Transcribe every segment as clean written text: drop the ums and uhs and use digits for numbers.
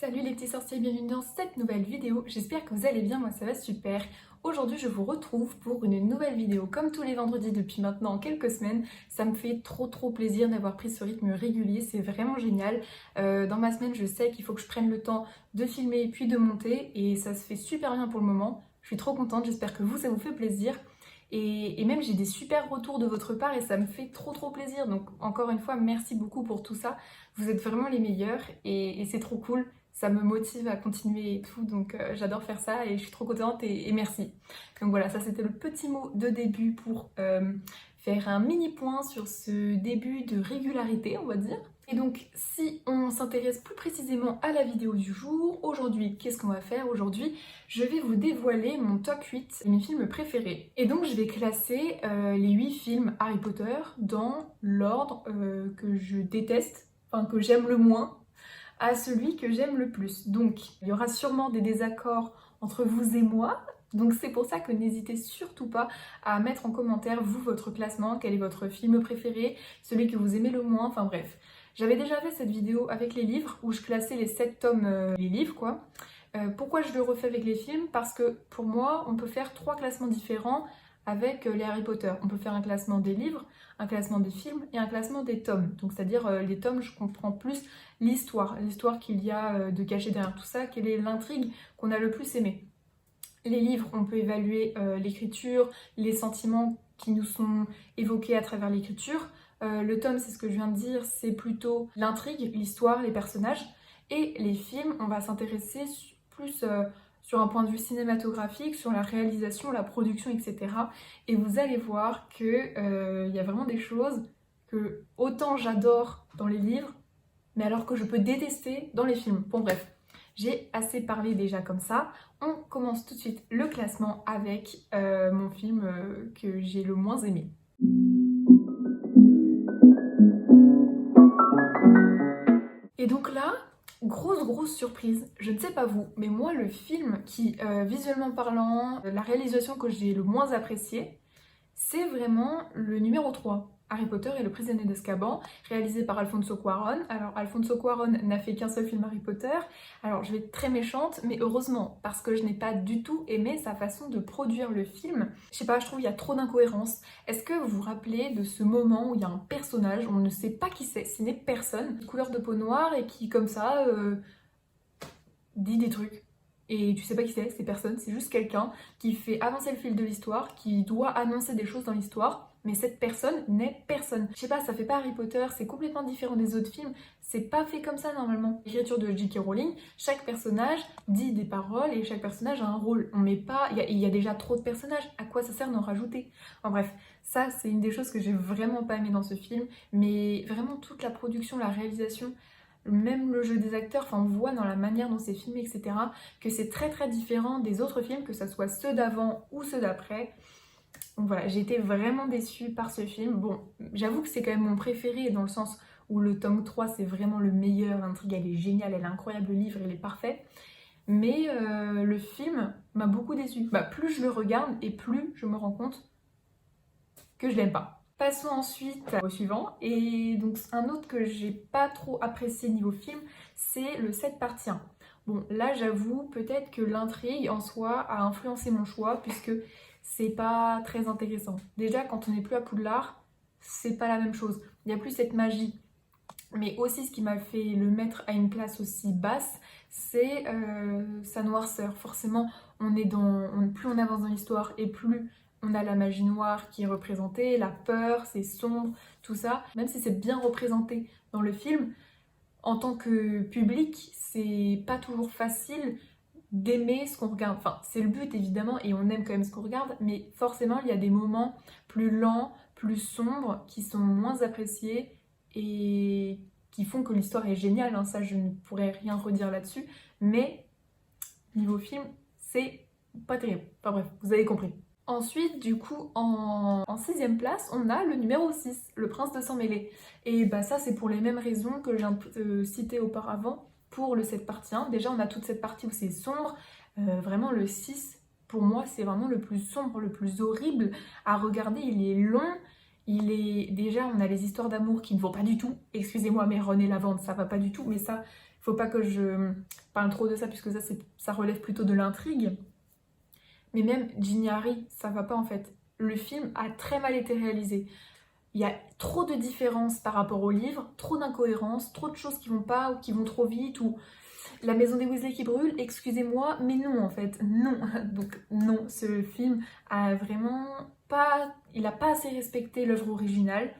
Salut les petits sorciers, bienvenue dans cette nouvelle vidéo, j'espère que vous allez bien, moi ça va super. Aujourd'hui je vous retrouve pour une nouvelle vidéo comme tous les vendredis depuis maintenant quelques semaines. Ça me fait trop plaisir d'avoir pris ce rythme régulier, c'est vraiment génial. Dans ma semaine je sais qu'il faut que je prenne le temps de filmer puis de monter et ça se fait super bien pour le moment. Je suis trop contente, j'espère que vous ça vous fait plaisir. Et même j'ai des super retours de votre part et ça me fait trop plaisir. Donc encore une fois merci beaucoup pour tout ça. Vous êtes vraiment les meilleurs et c'est trop cool. Ça me motive à continuer et tout, donc j'adore faire ça et je suis trop contente et merci. Donc voilà, ça c'était le petit mot de début pour faire un mini point sur ce début de régularité, on va dire. Et donc si on s'intéresse plus précisément à la vidéo du jour, aujourd'hui qu'est-ce qu'on va faire? Aujourd'hui je vais vous dévoiler mon top 8 de mes films préférés. Et donc je vais classer les 8 films Harry Potter dans l'ordre que je déteste, enfin que j'aime le moins, à celui que j'aime le plus. Donc, il y aura sûrement des désaccords entre vous et moi. Donc c'est pour ça que n'hésitez surtout pas à mettre en commentaire, vous, votre classement, quel est votre film préféré, celui que vous aimez le moins, enfin bref. J'avais déjà fait cette vidéo avec les livres, où je classais les 7 tomes, les livres quoi. Pourquoi je le refais avec les films? Parce que pour moi, on peut faire 3 classements différents avec les Harry Potter. On peut faire un classement des livres, un classement des films et un classement des tomes. Donc c'est-à-dire les tomes, je comprends plus l'histoire qu'il y a de caché derrière tout ça, quelle est l'intrigue qu'on a le plus aimé. Les livres, on peut évaluer l'écriture, les sentiments qui nous sont évoqués à travers l'écriture. Le tome, c'est ce que je viens de dire, c'est plutôt l'intrigue, l'histoire, les personnages. Et les films, on va s'intéresser plus sur un point de vue cinématographique, sur la réalisation, la production, etc. Et vous allez voir qu'il y a vraiment des choses que autant j'adore dans les livres, mais alors que je peux détester dans les films. Bon bref, j'ai assez parlé déjà comme ça. On commence tout de suite le classement avec mon film que j'ai le moins aimé. Et donc là, grosse surprise, je ne sais pas vous, mais moi le film qui, visuellement parlant, la réalisation que j'ai le moins appréciée, c'est vraiment le numéro 3, Harry Potter et le prisonnier d'Azkaban, réalisé par Alfonso Cuarón. Alors Alfonso Cuarón n'a fait qu'un seul film Harry Potter, alors je vais être très méchante, mais heureusement, parce que je n'ai pas du tout aimé sa façon de produire le film. Je sais pas, je trouve qu'il y a trop d'incohérences. Est-ce que vous vous rappelez de ce moment où il y a un personnage, on ne sait pas qui c'est, ce n'est personne, couleur de peau noire et qui comme ça dit des trucs. Et tu sais pas qui c'est personne, c'est juste quelqu'un qui fait avancer le fil de l'histoire, qui doit annoncer des choses dans l'histoire, mais cette personne n'est personne. Je sais pas, ça fait pas Harry Potter, c'est complètement différent des autres films, c'est pas fait comme ça normalement. L'écriture de J.K. Rowling, chaque personnage dit des paroles et chaque personnage a un rôle. On met pas, il y a déjà trop de personnages, à quoi ça sert d'en rajouter? Enfin bref, ça c'est une des choses que j'ai vraiment pas aimé dans ce film, mais vraiment toute la production, la réalisation, même le jeu des acteurs, enfin on voit dans la manière dont c'est filmé, etc., que c'est très différent des autres films, que ce soit ceux d'avant ou ceux d'après. Donc voilà, j'ai été vraiment déçue par ce film. Bon, j'avoue que c'est quand même mon préféré dans le sens où le tome 3 c'est vraiment le meilleur, l'intrigue elle est géniale, elle est incroyable, le livre il est parfait. Mais le film m'a beaucoup déçue. Bah, plus je le regarde et plus je me rends compte que je l'aime pas. Passons ensuite au suivant, et donc un autre que j'ai pas trop apprécié niveau film, c'est le 7 partie 1. Bon, là j'avoue, peut-être que l'intrigue en soi a influencé mon choix, puisque c'est pas très intéressant. Déjà, quand on n'est plus à Poudlard, c'est pas la même chose. Il n'y a plus cette magie. Mais aussi, ce qui m'a fait le mettre à une place aussi basse, c'est sa noirceur. Forcément, plus on avance dans l'histoire et plus on a la magie noire qui est représentée, la peur, c'est sombre, tout ça. Même si c'est bien représenté dans le film, en tant que public, c'est pas toujours facile d'aimer ce qu'on regarde. Enfin, c'est le but évidemment et on aime quand même ce qu'on regarde, mais forcément, il y a des moments plus lents, plus sombres, qui sont moins appréciés et qui font que l'histoire est géniale, hein. Ça je ne pourrais rien redire là-dessus, mais niveau film, c'est pas terrible. Enfin bref, vous avez compris. Ensuite, du coup, en sixième place, on a le numéro 6, Le Prince de Sang-Mêlé. Et bah ça, c'est pour les mêmes raisons que je viens de citer auparavant pour le 7 partie 1. Déjà, on a toute cette partie où c'est sombre. Vraiment, le 6, pour moi, c'est vraiment le plus sombre, le plus horrible à regarder. Il est long. Déjà, on a les histoires d'amour qui ne vont pas du tout. Excusez-moi, mais Ron et Lavande, ça va pas du tout. Mais ça, faut pas que je parle trop de ça puisque ça relève plutôt de l'intrigue. Mais même Ginny Harry, ça va pas en fait. Le film a très mal été réalisé. Il y a trop de différences par rapport au livre, trop d'incohérences, trop de choses qui vont pas ou qui vont trop vite ou la maison des Weasley qui brûle, excusez-moi, mais non en fait, non. Donc non, ce film a vraiment pas, il a pas assez respecté l'œuvre originale.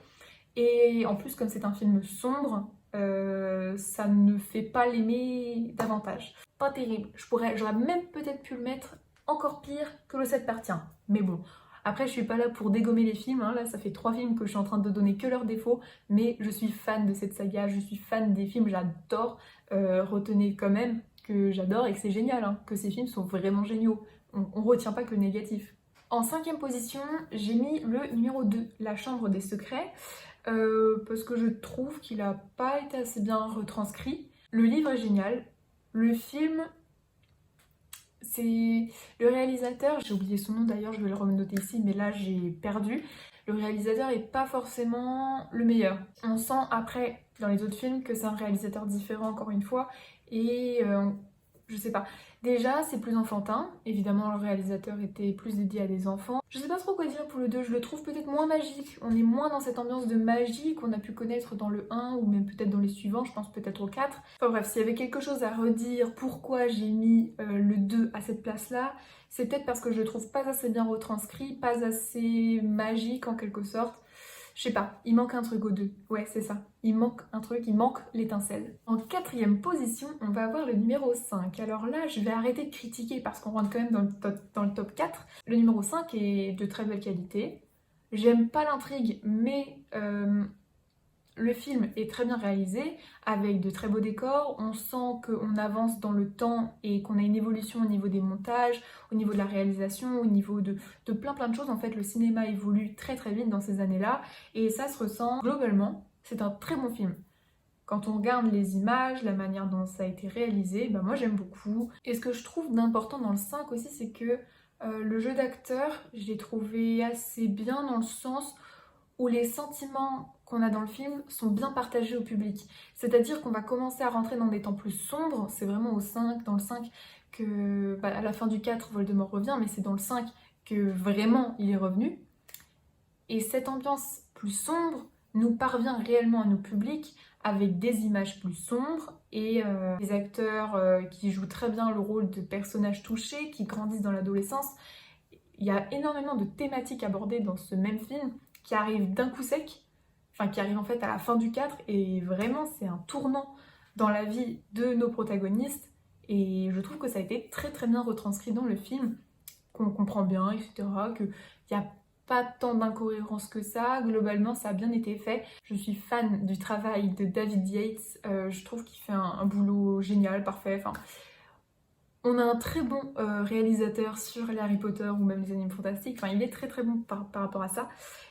Et en plus, comme c'est un film sombre, ça ne fait pas l'aimer davantage. Pas terrible. J'aurais même peut-être pu le mettre encore pire que le 7 partie 1. Mais bon, après je suis pas là pour dégommer les films, hein. Là ça fait 3 films que je suis en train de donner que leurs défauts, mais je suis fan de cette saga, je suis fan des films, j'adore. Retenez quand même que j'adore et que c'est génial, hein, que ces films sont vraiment géniaux. On retient pas que le négatif. En 5e position, j'ai mis le numéro 2, La Chambre des Secrets, parce que je trouve qu'il a pas été assez bien retranscrit. Le livre est génial, le film, c'est le réalisateur, j'ai oublié son nom d'ailleurs, je vais le renoter ici, mais là j'ai perdu. Le réalisateur est pas forcément le meilleur. On sent après, dans les autres films, que c'est un réalisateur différent encore une fois, et je sais pas. Déjà, c'est plus enfantin. Évidemment, le réalisateur était plus dédié à des enfants. Je sais pas trop quoi dire pour le 2, je le trouve peut-être moins magique. On est moins dans cette ambiance de magie qu'on a pu connaître dans le 1 ou même peut-être dans les suivants, je pense peut-être au 4. Enfin bref, s'il y avait quelque chose à redire, pourquoi j'ai mis le 2 à cette place-là, c'est peut-être parce que je le trouve pas assez bien retranscrit, pas assez magique en quelque sorte. Je sais pas, il manque un truc aux 2. Ouais, c'est ça. Il manque un truc, il manque l'étincelle. En 4e position, on va avoir le numéro 5. Alors là, je vais arrêter de critiquer parce qu'on rentre quand même dans le top 4. Le numéro 5 est de très belle qualité. J'aime pas l'intrigue, mais le film est très bien réalisé, avec de très beaux décors. On sent qu'on avance dans le temps et qu'on a une évolution au niveau des montages, au niveau de la réalisation, au niveau de plein de choses. En fait, le cinéma évolue très très vite dans ces années-là et ça se ressent globalement. C'est un très bon film. Quand on regarde les images, la manière dont ça a été réalisé, bah moi j'aime beaucoup. Et ce que je trouve d'important dans le 5 aussi, c'est que le jeu d'acteur, je l'ai trouvé assez bien dans le sens où les sentiments qu'on a dans le film sont bien partagés au public. C'est-à-dire qu'on va commencer à rentrer dans des temps plus sombres, c'est vraiment dans le 5 que, à la fin du 4, Voldemort revient, mais c'est dans le 5 que vraiment il est revenu. Et cette ambiance plus sombre nous parvient réellement à nos publics avec des images plus sombres et des acteurs qui jouent très bien le rôle de personnages touchés, qui grandissent dans l'adolescence. Il y a énormément de thématiques abordées dans ce même film qui arrivent d'un coup sec, enfin qui arrivent en fait à la fin du 4 et vraiment c'est un tournant dans la vie de nos protagonistes et je trouve que ça a été très très bien retranscrit dans le film, qu'on comprend bien, etc., qu'il n'y a pas tant d'incohérences que ça, globalement ça a bien été fait. Je suis fan du travail de David Yates, je trouve qu'il fait un boulot génial, parfait, enfin... On a un très bon réalisateur sur les Harry Potter ou même les Animaux Fantastiques, enfin il est très très bon par rapport à ça.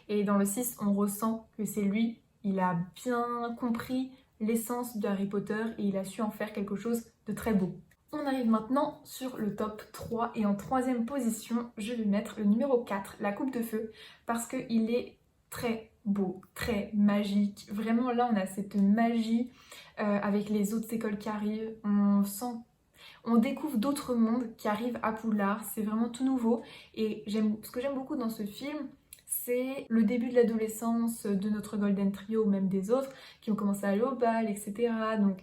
Et dans le 6, on ressent que c'est lui, il a bien compris l'essence de Harry Potter et il a su en faire quelque chose de très beau. On arrive maintenant sur le top 3 et en 3e position, je vais mettre le numéro 4, La Coupe de Feu, parce qu'il est très beau, très magique. Vraiment là on a cette magie avec les autres écoles qui arrivent, on découvre d'autres mondes qui arrivent à Poudlard, c'est vraiment tout nouveau et ce que j'aime beaucoup dans ce film, c'est le début de l'adolescence de notre Golden Trio ou même des autres qui ont commencé à aller au bal, etc. Donc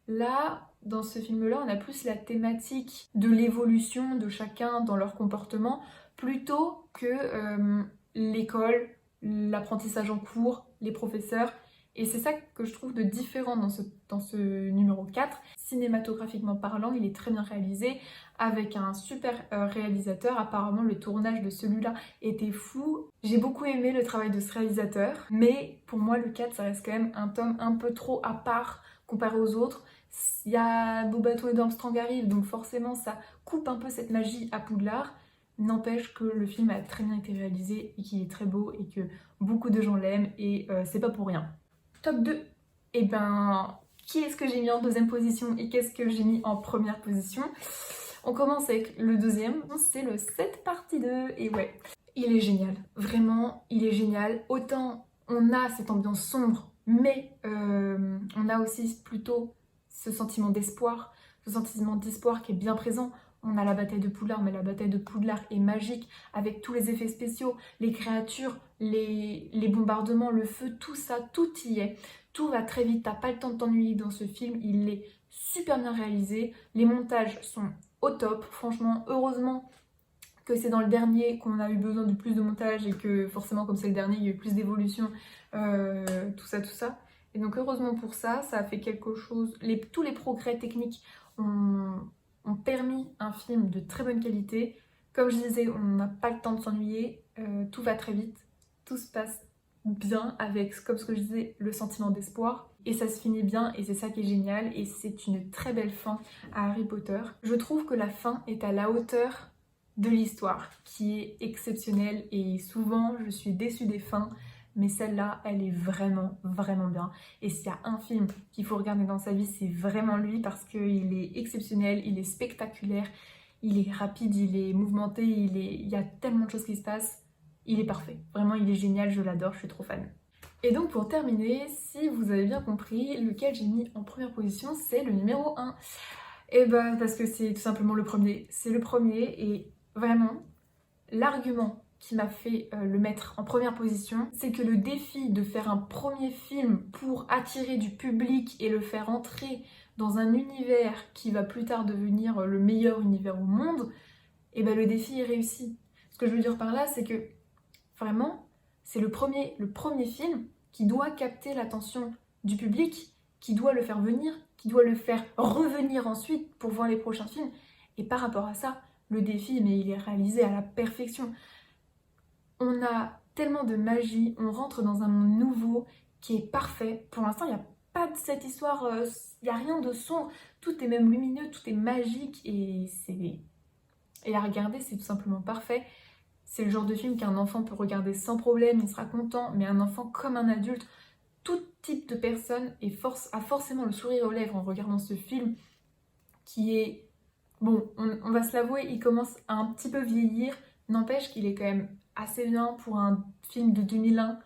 là, dans ce film-là, on a plus la thématique de l'évolution de chacun dans leur comportement plutôt que l'école, l'apprentissage en cours, les professeurs. Et c'est ça que je trouve de différent dans ce numéro 4. Cinématographiquement parlant, il est très bien réalisé, avec un super réalisateur. Apparemment, le tournage de celui-là était fou. J'ai beaucoup aimé le travail de ce réalisateur, mais pour moi, le 4, ça reste quand même un tome un peu trop à part comparé aux autres. Il y a Beaubaton et Durmstrang arrivent, donc forcément, ça coupe un peu cette magie à Poudlard. N'empêche que le film a très bien été réalisé et qu'il est très beau et que beaucoup de gens l'aiment et c'est pas pour rien. Top 2, et ben qui est-ce que j'ai mis en 2e position et qu'est-ce que j'ai mis en 1re position? On commence avec le 2e, c'est le 7 partie 2 et ouais, il est génial, vraiment il est génial. Autant on a cette ambiance sombre mais on a aussi plutôt ce sentiment d'espoir, qui est bien présent. On a la bataille de Poudlard, mais la bataille de Poudlard est magique, avec tous les effets spéciaux, les créatures, les bombardements, le feu, tout ça, tout y est. Tout va très vite, t'as pas le temps de t'ennuyer dans ce film, il est super bien réalisé, les montages sont au top, franchement, heureusement que c'est dans le dernier qu'on a eu besoin de plus de montage et que forcément comme c'est le dernier, il y a eu plus d'évolution, tout ça. Et donc heureusement pour ça, ça a fait quelque chose, tous les progrès techniques ont permis un film de très bonne qualité. Comme je disais, on n'a pas le temps de s'ennuyer, tout va très vite, tout se passe bien avec, comme ce que je disais, le sentiment d'espoir. Et ça se finit bien et c'est ça qui est génial et c'est une très belle fin à Harry Potter. Je trouve que la fin est à la hauteur de l'histoire qui est exceptionnelle et souvent je suis déçue des fins mais celle-là elle est vraiment bien et s'il y a un film qu'il faut regarder dans sa vie c'est vraiment lui parce qu'il est exceptionnel, il est spectaculaire, il est rapide, il est mouvementé, il y a tellement de choses qui se passent, il est parfait, vraiment il est génial, je l'adore, je suis trop fan. Et donc pour terminer, si vous avez bien compris, lequel j'ai mis en première position c'est le numéro 1. Et bah parce que c'est tout simplement le premier, c'est le premier et vraiment, l'argument qui m'a fait le mettre en première position, c'est que le défi de faire un premier film pour attirer du public et le faire entrer dans un univers qui va plus tard devenir le meilleur univers au monde, et ben le défi est réussi. Ce que je veux dire par là, c'est que vraiment, c'est le premier film qui doit capter l'attention du public, qui doit le faire venir, qui doit le faire revenir ensuite pour voir les prochains films. Et par rapport à ça, le défi, mais il est réalisé à la perfection. On a tellement de magie, on rentre dans un monde nouveau qui est parfait. Pour l'instant, il n'y a pas de cette histoire, il n'y a rien de sombre, tout est même lumineux, tout est magique et à regarder, c'est tout simplement parfait. C'est le genre de film qu'un enfant peut regarder sans problème, il sera content, mais un enfant comme un adulte, tout type de personne a forcément le sourire aux lèvres en regardant ce film qui est... Bon, on va se l'avouer, il commence à un petit peu vieillir, n'empêche qu'il est quand même assez bien pour un film de 2001.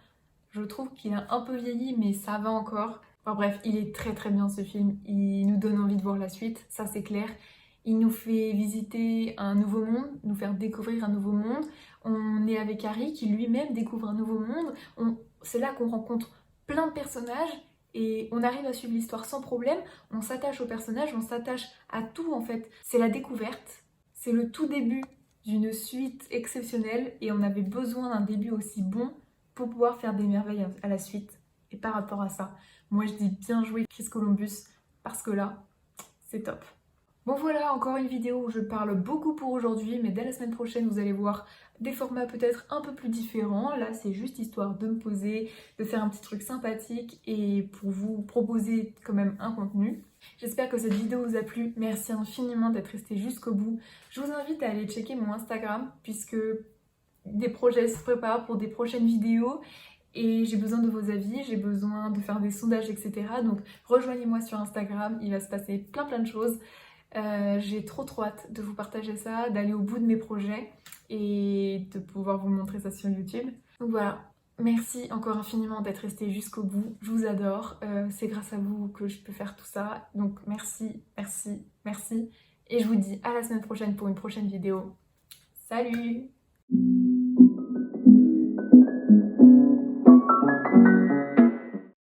Je trouve qu'il a un peu vieilli, mais ça va encore. Enfin bref, il est très bien ce film, il nous donne envie de voir la suite, ça c'est clair. Il nous fait visiter un nouveau monde, nous faire découvrir un nouveau monde. On est avec Harry qui lui-même découvre un nouveau monde. C'est là qu'on rencontre plein de personnages et on arrive à suivre l'histoire sans problème. On s'attache aux personnages, on s'attache à tout en fait. C'est la découverte, c'est le tout début d'une suite exceptionnelle et on avait besoin d'un début aussi bon pour pouvoir faire des merveilles à la suite. Et par rapport à ça, moi je dis bien joué Chris Columbus parce que là, c'est top. Bon voilà, encore une vidéo où je parle beaucoup pour aujourd'hui, mais dès la semaine prochaine, vous allez voir des formats peut-être un peu plus différents. Là, c'est juste histoire de me poser, de faire un petit truc sympathique et pour vous proposer quand même un contenu. J'espère que cette vidéo vous a plu. Merci infiniment d'être resté jusqu'au bout. Je vous invite à aller checker mon Instagram puisque des projets se préparent pour des prochaines vidéos. Et j'ai besoin de vos avis, j'ai besoin de faire des sondages, etc. Donc rejoignez-moi sur Instagram, il va se passer plein de choses. J'ai trop hâte de vous partager ça, d'aller au bout de mes projets et de pouvoir vous montrer ça sur YouTube. Donc voilà, merci encore infiniment d'être resté jusqu'au bout, je vous adore, c'est grâce à vous que je peux faire tout ça. Donc merci et je vous dis à la semaine prochaine pour une prochaine vidéo. Salut!